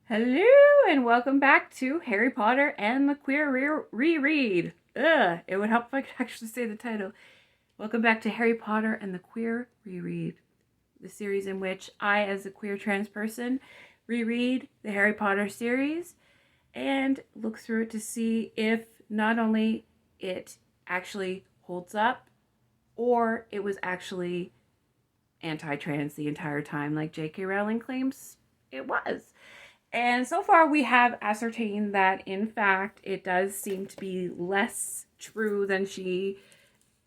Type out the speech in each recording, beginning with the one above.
Hello and welcome back to Harry Potter and the Queer Reread. It would help if I could actually say the title. Welcome back to Harry Potter and the Queer Reread, the series in which I, as a queer trans person, reread the Harry Potter series and look through it to see if not only it actually holds up or it was actually anti-trans the entire time like J.K. Rowling claims it was. And so far, we have ascertained that, in fact, it does seem to be less true than she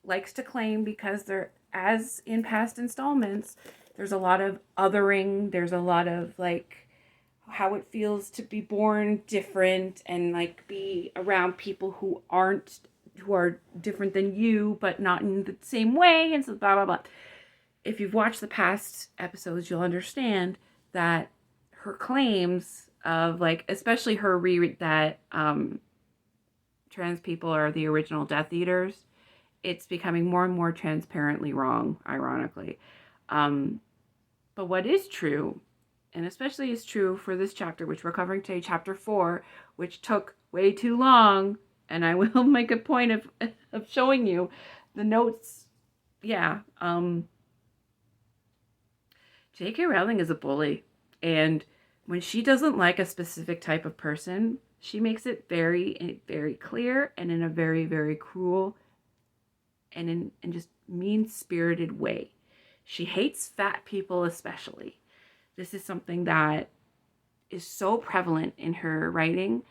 likes to claim because there, as in past installments, there's a lot of othering. There's a lot of like how it feels to be born different and like be around people who are different than you, but not in the same way. And so blah, blah, blah. If you've watched the past episodes, you'll understand that her claims of like, especially her reread that trans people are the original Death Eaters, it's becoming more and more transparently wrong, ironically. But what is true, and especially is true for this chapter, which we're covering today, chapter 4, which took way too long, and I will make a point of showing you the notes. Yeah, J.K. Rowling is a bully, and when she doesn't like a specific type of person, she makes it very, very clear and in a very, very cruel and in just mean-spirited way. She hates fat people especially. This is something that is so prevalent in her writing,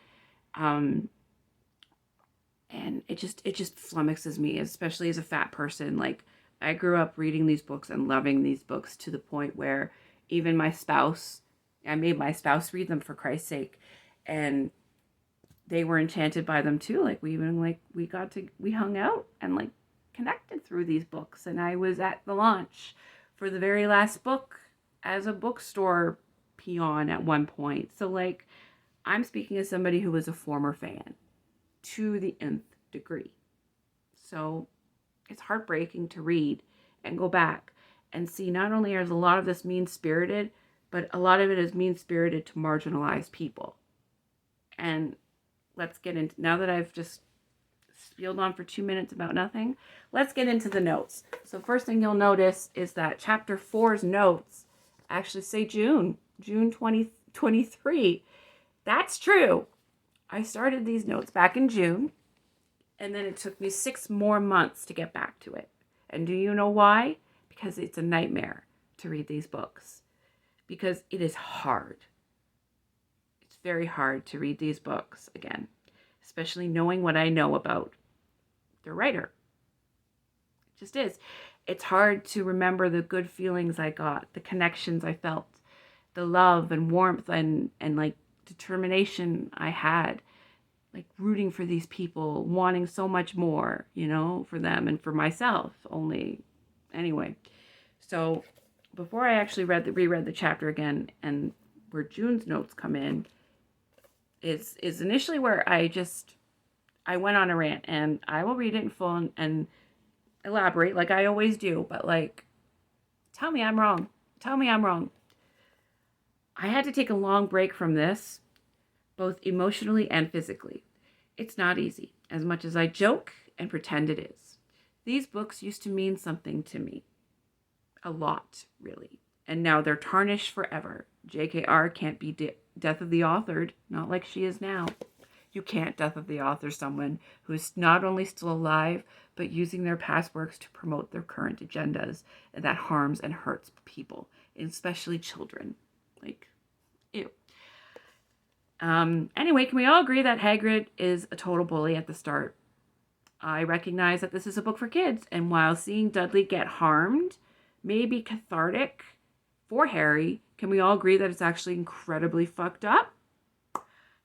and it just flummoxes me, especially as a fat person. Like, I grew up reading these books and loving these books to the point where even I made my spouse read them for Christ's sake, and they were enchanted by them too. Like we hung out and like connected through these books, and I was at the launch for the very last book as a bookstore peon at one point. So like, I'm speaking as somebody who was a former fan to the nth degree. So it's heartbreaking to read and go back and see not only is a lot of this mean-spirited, but a lot of it is mean-spirited to marginalized people. And let's get into, now that I've just spieled on for 2 minutes about nothing, let's get into the notes. So first thing you'll notice is that chapter 4's notes actually say June 2023. That's true. I started these notes back in June, and then it took me 6 more months to get back to it. And do you know why? Because it's a nightmare to read these books. Because it is hard. It's very hard to read these books again, especially knowing what I know about the writer. It just is. It's hard to remember the good feelings I got, the connections I felt, the love and warmth and like determination I had, like rooting for these people, wanting so much more, for them and for myself only. Anyway, so before I actually reread the chapter again, and where June's notes come in, is initially where I went on a rant, and I will read it in full and elaborate like I always do, but like, tell me I'm wrong. Tell me I'm wrong. I had to take a long break from this, both emotionally and physically. It's not easy, as much as I joke and pretend it is. These books used to mean something to me. A lot, really. And now they're tarnished forever. JKR can't be Death of the Authored, not like she is now. You can't Death of the Author someone who is not only still alive, but using their past works to promote their current agendas, and that harms and hurts people, especially children. Like, ew. Anyway, can we all agree that Hagrid is a total bully at the start? I recognize that this is a book for kids, and while seeing Dudley get harmed may be cathartic for Harry, can we all agree that it's actually incredibly fucked up?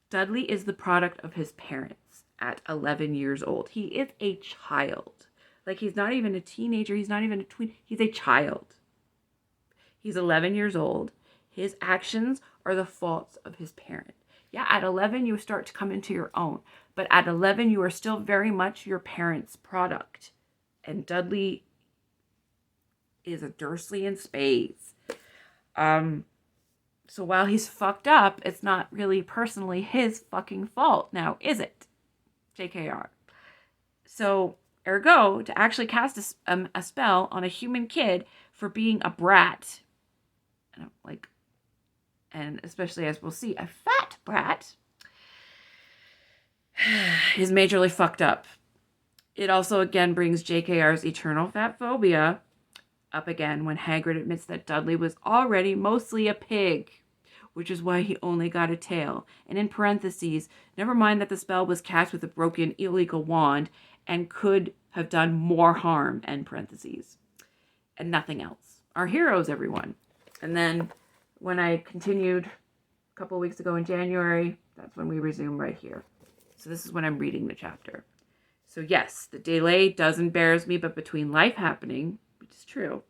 Dudley is the product of his parents at 11 years old. He is a child. Like, he's not even a teenager. He's not even a tween. He's a child. He's 11 years old. His actions are the faults of his parent. Yeah, at 11, you start to come into your own. But at 11, you are still very much your parents' product. And Dudley is a Dursley in spades. So while he's fucked up, it's not really personally his fucking fault now, is it? JKR. So, ergo, to actually cast a spell on a human kid for being a brat, and especially as we'll see, a fat brat, is majorly fucked up. It also again brings JKR's eternal fat phobia up again when Hagrid admits that Dudley was already mostly a pig, which is why he only got a tail. And in parentheses, never mind that the spell was cast with a broken illegal wand and could have done more harm, end parentheses. And nothing else. Our heroes, everyone. And then when I continued a couple weeks ago in January, that's when we resume right here. So this is when I'm reading the chapter. So yes, the delay does embarrass me, but between life happening, which is true,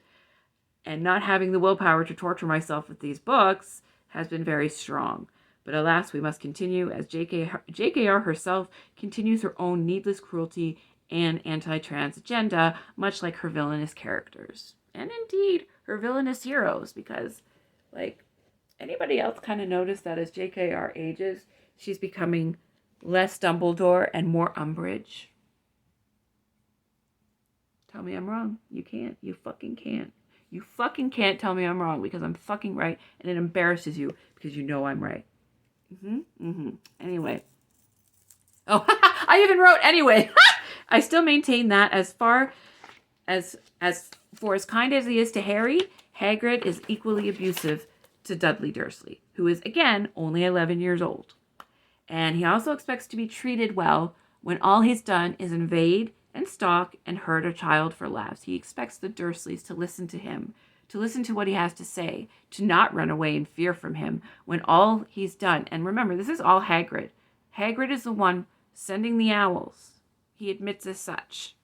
and not having the willpower to torture myself with these books has been very strong. But alas, we must continue as JKR herself continues her own needless cruelty and anti-trans agenda, much like her villainous characters. And indeed, her villainous heroes, because, like, anybody else kind of noticed that as JKR ages, she's becoming less Dumbledore and more Umbridge? Tell me I'm wrong. You can't. You fucking can't. You fucking can't tell me I'm wrong because I'm fucking right, and it embarrasses you because you know I'm right. Anyway. Oh, I even wrote anyway. I still maintain that as far as for as kind as he is to Harry, Hagrid is equally abusive to Dudley Dursley, who is, again, only 11 years old. And he also expects to be treated well when all he's done is invade and stalk and hurt a child for laughs. He expects the Dursleys to listen to him, to listen to what he has to say, to not run away in fear from him when all he's done. And remember, this is all Hagrid. Hagrid is the one sending the owls. He admits as such.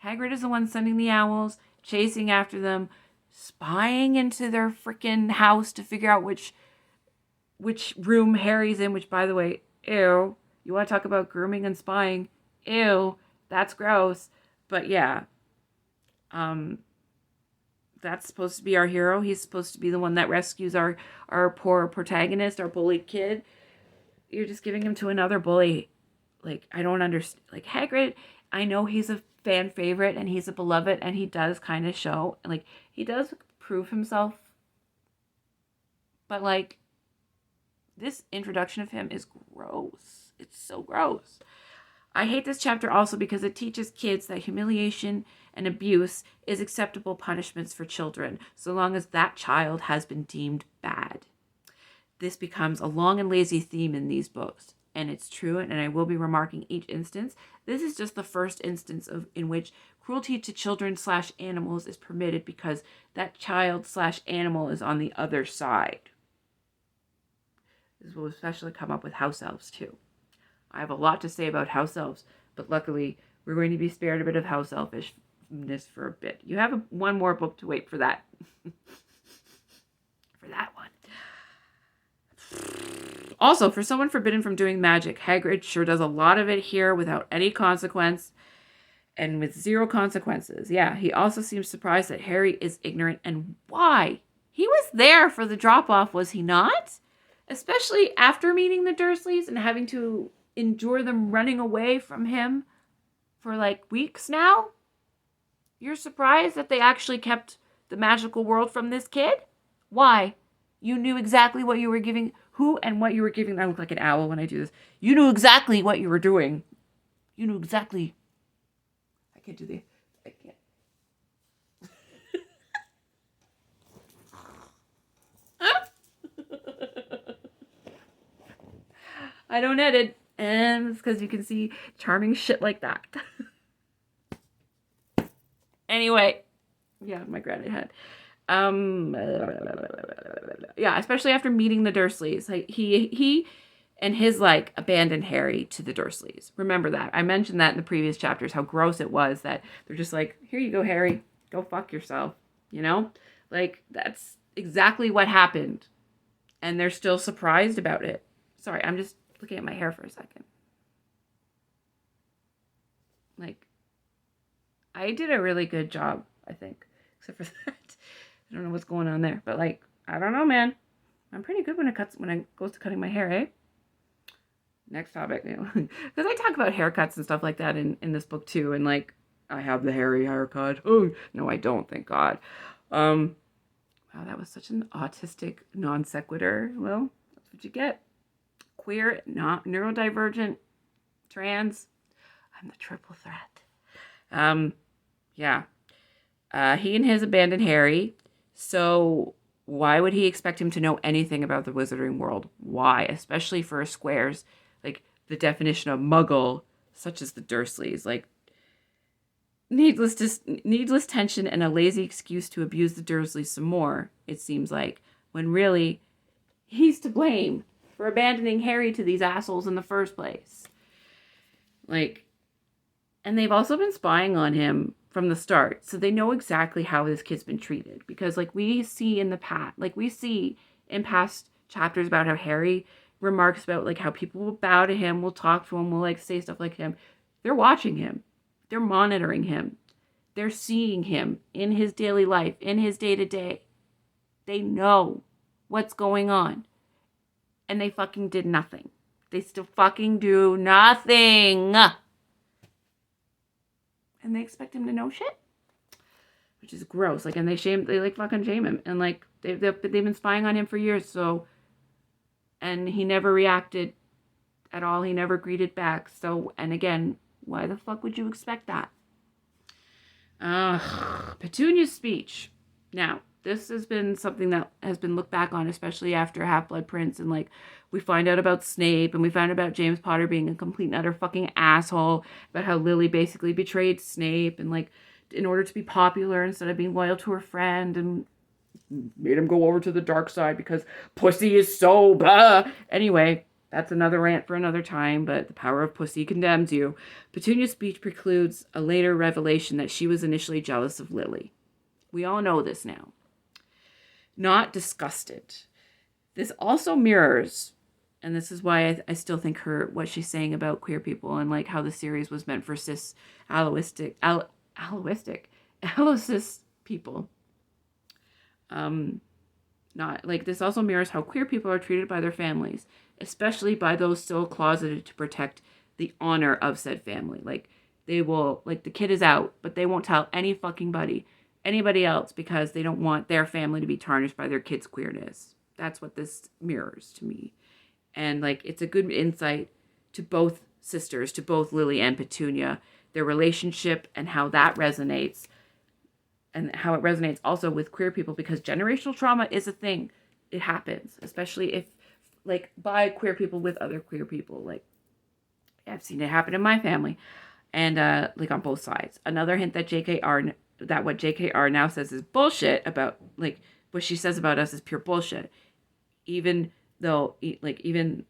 Hagrid is the one sending the owls, chasing after them, spying into their freaking house to figure out which room Harry's in, which, by the way, ew. You want to talk about grooming and spying? Ew. That's gross. But yeah. That's supposed to be our hero. He's supposed to be the one that rescues our poor protagonist, our bullied kid. You're just giving him to another bully. Like, I don't understand. Like, Hagrid, I know he's a fan favorite and he's a beloved and he does kind of show. Like, he does prove himself. But, like, this introduction of him is gross. It's so gross. I hate this chapter also because it teaches kids that humiliation and abuse is acceptable punishments for children, so long as that child has been deemed bad. This becomes a long and lazy theme in these books, and it's true, and I will be remarking each instance. This is just the first instance in which cruelty to children/animals is permitted because that child/animal is on the other side. This will especially come up with house elves too. I have a lot to say about house elves, but luckily we're going to be spared a bit of house elfishness for a bit. You have one more book to wait for that. For that one. Also, for someone forbidden from doing magic, Hagrid sure does a lot of it here without any consequence and with zero consequences. Yeah, he also seems surprised that Harry is ignorant. And why? He was there for the drop-off, was he not? Especially after meeting the Dursleys and having to endure them running away from him for like weeks now? You're surprised that they actually kept the magical world from this kid? Why? You knew exactly what you were giving, who and what you were giving. I look like an owl when I do this. You knew exactly what you were doing. You knew exactly. I can't do the. I can't. I don't edit. And it's because you can see charming shit like that. Anyway. Yeah, my granite head. Yeah, especially after meeting the Dursleys. Like, he and his, like, abandoned Harry to the Dursleys. Remember that. I mentioned that in the previous chapters, how gross it was that they're just like, here you go, Harry. Go fuck yourself. You know? Like, that's exactly what happened. And they're still surprised about it. Sorry, I'm just looking at my hair for a second. Like, I did a really good job, I think. Except for that. I don't know what's going on there. But, like, I don't know, man. I'm pretty good when it goes to cutting my hair, eh? Next topic, because I talk about haircuts and stuff like that in this book too, and like I have the hairy haircut. Oh no, I don't. Thank God. Wow, that was such an autistic non sequitur. Well, that's what you get. Queer, not neurodivergent, trans. I'm the triple threat. Yeah. He and his abandoned Harry. So why would he expect him to know anything about the wizarding world? Why? Especially for squares. Like, the definition of muggle, such as the Dursleys. Like, needless tension and a lazy excuse to abuse the Dursleys some more, it seems like. When really, he's to blame for abandoning Harry to these assholes in the first place. Like, and they've also been spying on him from the start. So they know exactly how this kid's been treated. Because like we see in past chapters about how Harry remarks about like how people will bow to him, will talk to him, will like say stuff like him. They're watching him. They're monitoring him. They're seeing him in his daily life, in his day-to-day. They know what's going on. And they fucking did nothing. They still fucking do nothing. And they expect him to know shit, which is gross. Like, and they fucking shame him, and like they've been spying on him for years. So, and he never reacted at all. He never greeted back. So, and again, why the fuck would you expect that? Petunia's speech. Now, this has been something that has been looked back on, especially after Half-Blood Prince, and like we find out about Snape, and we found out about James Potter being a complete and utter fucking asshole, about how Lily basically betrayed Snape, and like in order to be popular instead of being loyal to her friend, and made him go over to the dark side because pussy is so blah. Anyway, that's another rant for another time, but the power of pussy condemns you. Petunia's speech precludes a later revelation that she was initially jealous of Lily. We all know this now. Not disgusted. This also mirrors, and this is why I still think what she's saying about queer people and like how the series was meant for cis alloistic people. Not like this also mirrors how queer people are treated by their families, especially by those still closeted to protect the honor of said family. Like they will, like the kid is out, but they won't tell anybody else because they don't want their family to be tarnished by their kid's queerness. That's what this mirrors to me. And like it's a good insight to both sisters, to both Lily and Petunia, their relationship and how that resonates. And how it resonates also with queer people, because generational trauma is a thing. It happens, especially if, like, by queer people with other queer people. Like, I've seen it happen in my family, and like on both sides. Another hint that what JKR now says is bullshit about, like, what she says about us is pure bullshit. Even though, like, even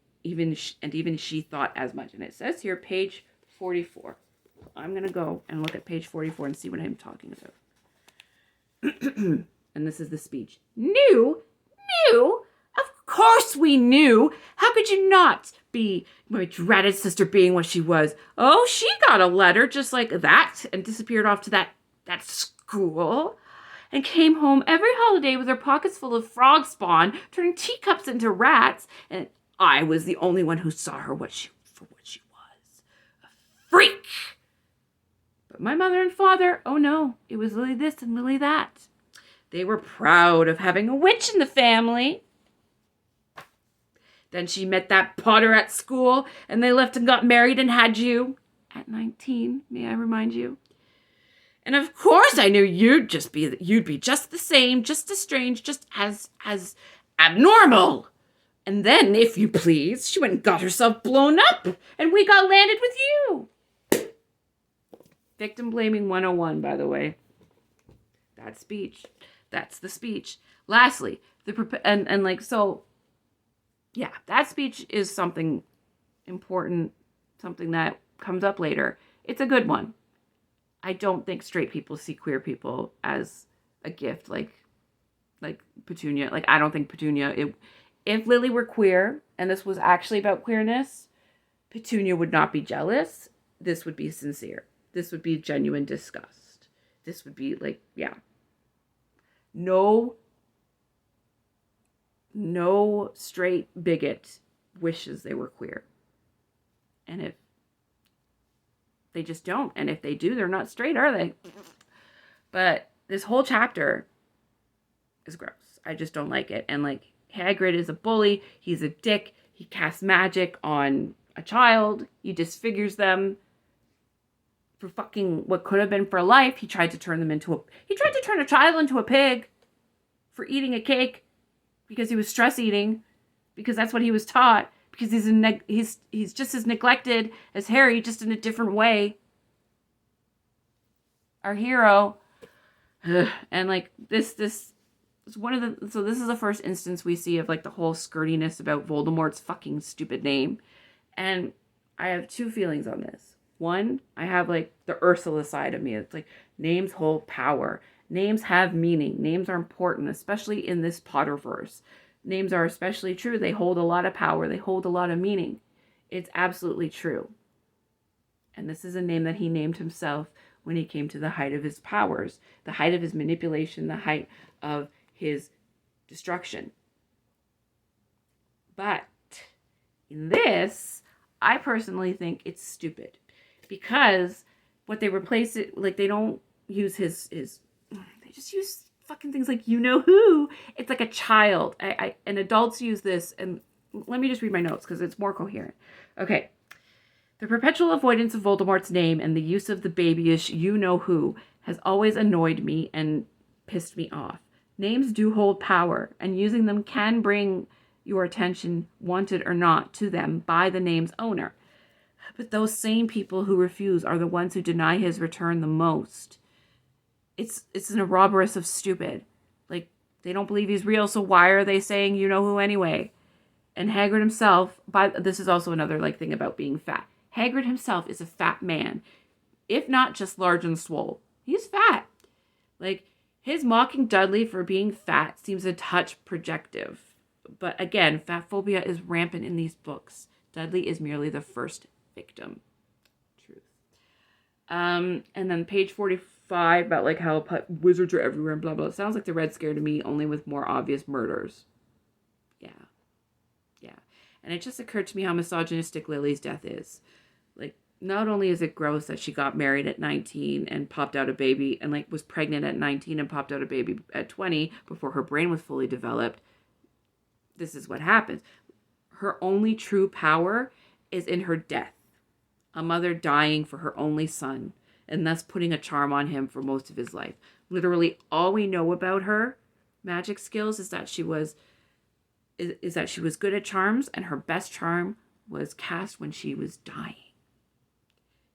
she thought as much. And it says here, page 44. I'm gonna go and look at page 44 and see what I'm talking about. And this is the speech. Knew? Of course we knew. How could you not be my dreaded sister being what she was? Oh, she got a letter just like that and disappeared off to that school and came home every holiday with her pockets full of frog spawn, turning teacups into rats, and I was the only one who saw her for what she was. A freak! But my mother and father, oh no, it was Lily this and Lily that. They were proud of having a witch in the family. Then she met that Potter at school, and they left and got married and had you. At 19, may I remind you? And of course I knew you'd be just the same, just as strange, just as abnormal. And then, if you please, she went and got herself blown up, and we got landed with you. Victim blaming 101, by the way. That speech. That's the speech. Lastly, that speech is something important, something that comes up later. It's a good one. I don't think straight people see queer people as a gift, like Petunia. Like, I don't think Petunia, if Lily were queer and this was actually about queerness, Petunia would not be jealous. This would be sincere. This would be genuine disgust. This would be like, yeah. No no straight bigot wishes they were queer. And if they just don't, and if they do, they're not straight, are they? But this whole chapter is gross. I just don't like it. And like, Hagrid is a bully. He's a dick. He casts magic on a child. He disfigures them for fucking what could have been for life. He tried to turn a child into a pig for eating a cake because he was stress eating, because that's what he was taught, because he's just as neglected as Harry, just in a different way. Our hero. And like this is this is the first instance we see of like the whole skirtiness about Voldemort's fucking stupid name. And I have two feelings on this. One, I have like the Ursula side of me. It's like, names hold power. Names have meaning. Names are important, especially in this Potterverse. Names are especially true. They hold a lot of power. They hold a lot of meaning. It's absolutely true. And this is a name that he named himself when he came to the height of his powers, the height of his manipulation, the height of his destruction. But in this, I personally think it's stupid, because what they replace it, like, they don't use his they just use fucking things like you know who. It's like a child. And adults use this, and let me just read my notes because it's more coherent. Okay. The perpetual avoidance of Voldemort's name and the use of the babyish you know who has always annoyed me and pissed me off. Names do hold power, and using them can bring your attention, wanted or not, to them by the name's owner. But those same people who refuse are the ones who deny his return the most. It's an ouroboros of stupid. Like, they don't believe he's real, so why are they saying you know who anyway? And Hagrid himself, this is also another like thing about being fat. Hagrid himself is a fat man, if not just large and swole. He's fat. Like, his mocking Dudley for being fat seems a touch projective. But again, fat phobia is rampant in these books. Dudley is merely the first victim. Truth. And then page 45 about like how wizards are everywhere and blah blah. It sounds like the Red Scare to me, only with more obvious murders. Yeah. And it just occurred to me how misogynistic Lily's death is. Like, not only is it gross that she got married at 19 and popped out a baby, and like was pregnant at 19 and popped out a baby at 20 before her brain was fully developed. This is what happens. Her only true power is in her death. A mother dying for her only son, and thus putting a charm on him for most of his life. Literally all we know about her magic skills is that she was good at charms, and her best charm was cast when she was dying.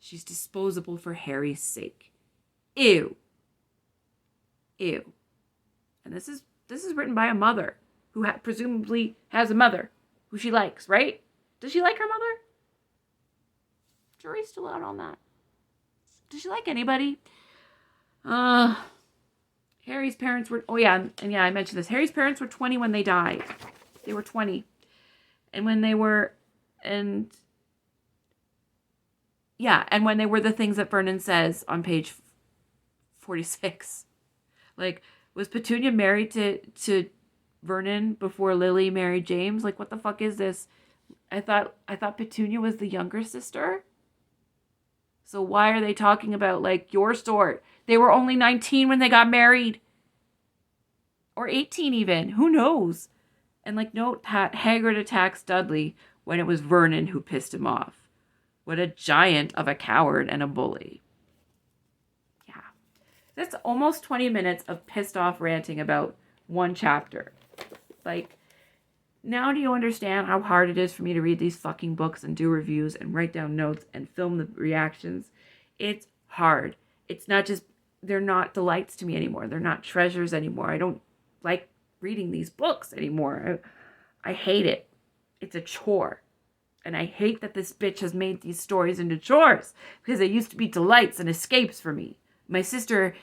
She's disposable for Harry's sake. Ew. And this is written by a mother who presumably has a mother who she likes, right? Does she like her mother? Jury's still out on that. Does she like anybody? Harry's parents were... Oh, yeah. And yeah, I mentioned this. Harry's parents were 20 when they died. They were 20. And when they were... And when they were the things that Vernon says on page 46. Like, was Petunia married to Vernon before Lily married James? Like, what the fuck is this? I thought Petunia was the younger sister. So why are they talking about, like, your sort? They were only 19 when they got married. Or 18 even. Who knows? And, like, note that Hagrid attacks Dudley when it was Vernon who pissed him off. What a giant of a coward and a bully. Yeah. That's almost 20 minutes of pissed off ranting about one chapter. Like, now do you understand how hard it is for me to read these fucking books and do reviews and write down notes and film the reactions? It's hard. It's not just, they're not delights to me anymore. They're not treasures anymore. I don't like reading these books anymore. I hate it. It's a chore. And I hate that this bitch has made these stories into chores, because they used to be delights and escapes for me. My sister,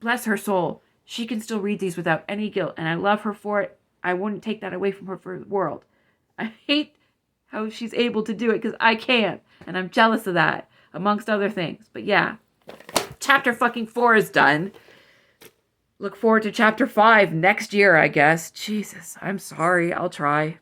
bless her soul, she can still read these without any guilt, and I love her for it. I wouldn't take that away from her for the world. I hate how she's able to do it, because I can't, and I'm jealous of that, amongst other things. But yeah, chapter fucking 4 is done. Look forward to chapter 5 next year, I guess. Jesus, I'm sorry. I'll try.